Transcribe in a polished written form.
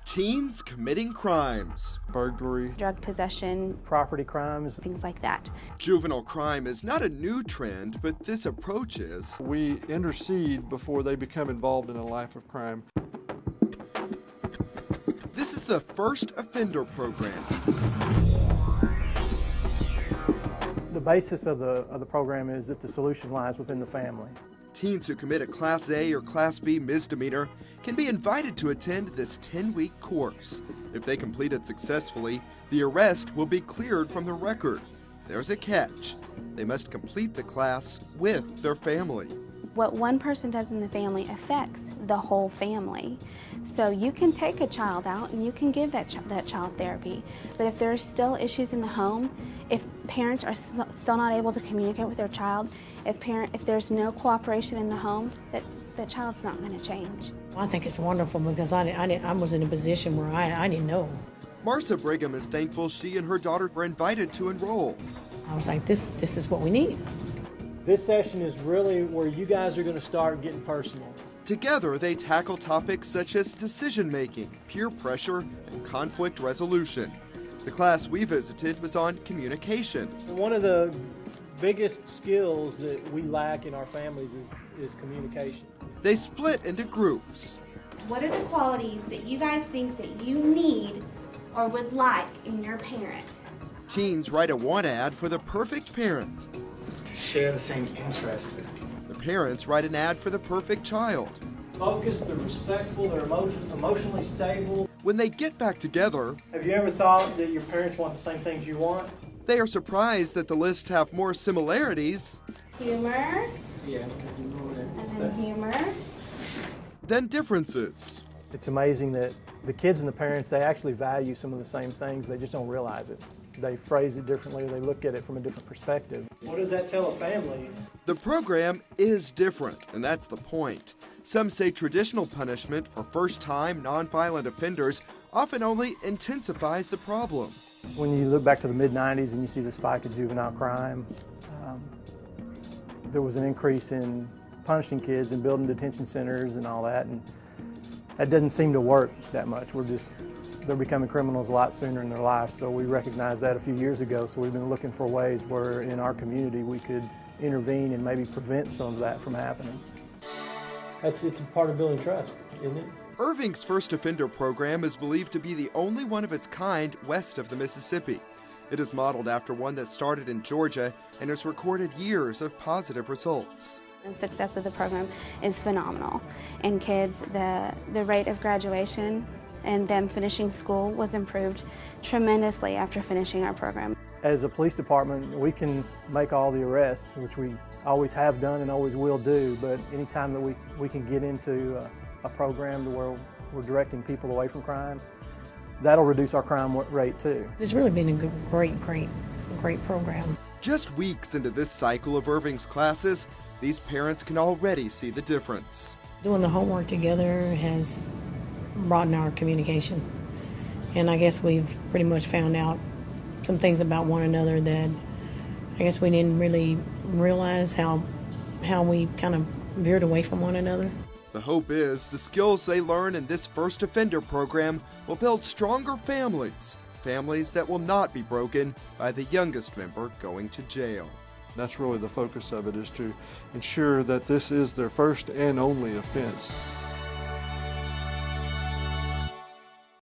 Teens committing crimes. Burglary, drug possession, property crimes, things like that. Juvenile crime is not a new trend, but this approach is. we intercede before they become involved in a life of crime. This is the First Offender Program. The basis of the program is that the solution lies within the family. Teens who commit a Class A or Class B misdemeanor can be invited to attend this 10-week course. If they complete it successfully, the arrest will be cleared from the record. There's a catch. They must complete the class with their family. What one person does in the family affects the whole family. So you can take a child out and you can give that child therapy, but if there are still issues in the home, if parents are still not able to communicate with their child, if there's no cooperation in the home, that child's not going to change. I think it's wonderful because I was in a position where I didn't know. Marcia Brigham is thankful she and her daughter were invited to enroll. I was like, this is what we need. This session is really where you guys are going to start getting personal. Together, they tackle topics such as decision-making, peer pressure, and conflict resolution. The class we visited was on communication. One of the biggest skills that we lack in our families is communication. They split into groups. What are the qualities that you guys think that you need or would like in your parent? Teens write a want ad for the perfect parent. Share the same interests. The parents write an ad for the perfect child. Focused, they're respectful, they're emotionally stable. When they get back together, Have you ever thought that your parents want the same things you want? they are surprised that the lists have more similarities Humor, Yeah, and then humor. than differences. It's amazing that the kids and the parents, they actually value some of the same things, they just don't realize it. They phrase it differently, or they look at it from a different perspective. What does that tell a family? The program is different, and that's the point. Some say traditional punishment for first-time nonviolent offenders often only intensifies the problem. When you look back to the mid-90s and you see the spike in juvenile crime, there was an increase in punishing kids and building detention centers and all that, and that doesn't seem to work that much. They're becoming criminals a lot sooner in their life, so we recognized that a few years ago, so we've been looking for ways where in our community we could intervene and maybe prevent some of that from happening. It's a part of building trust, isn't it? Irving's First Offender Program is believed to be the only one of its kind west of the Mississippi. It is modeled after one that started in Georgia and has recorded years of positive results. The success of the program is phenomenal. In kids, the rate of graduation and them finishing school was improved tremendously after finishing our program. As a police department, we can make all the arrests, which we always have done and always will do, but anytime that we can get into a program to where we're directing people away from crime, that'll reduce our crime rate too. It's really been a great program. Just weeks into this cycle of Irving's classes, these parents can already see the difference. Doing the homework together has broadened our communication. And I guess we've pretty much found out some things about one another that I guess we didn't really realize how we kind of veered away from one another. The hope is the skills they learn in this First Offender Program will build stronger families, families that will not be broken by the youngest member going to jail. That's really the focus of it, is to ensure that this is their first and only offense.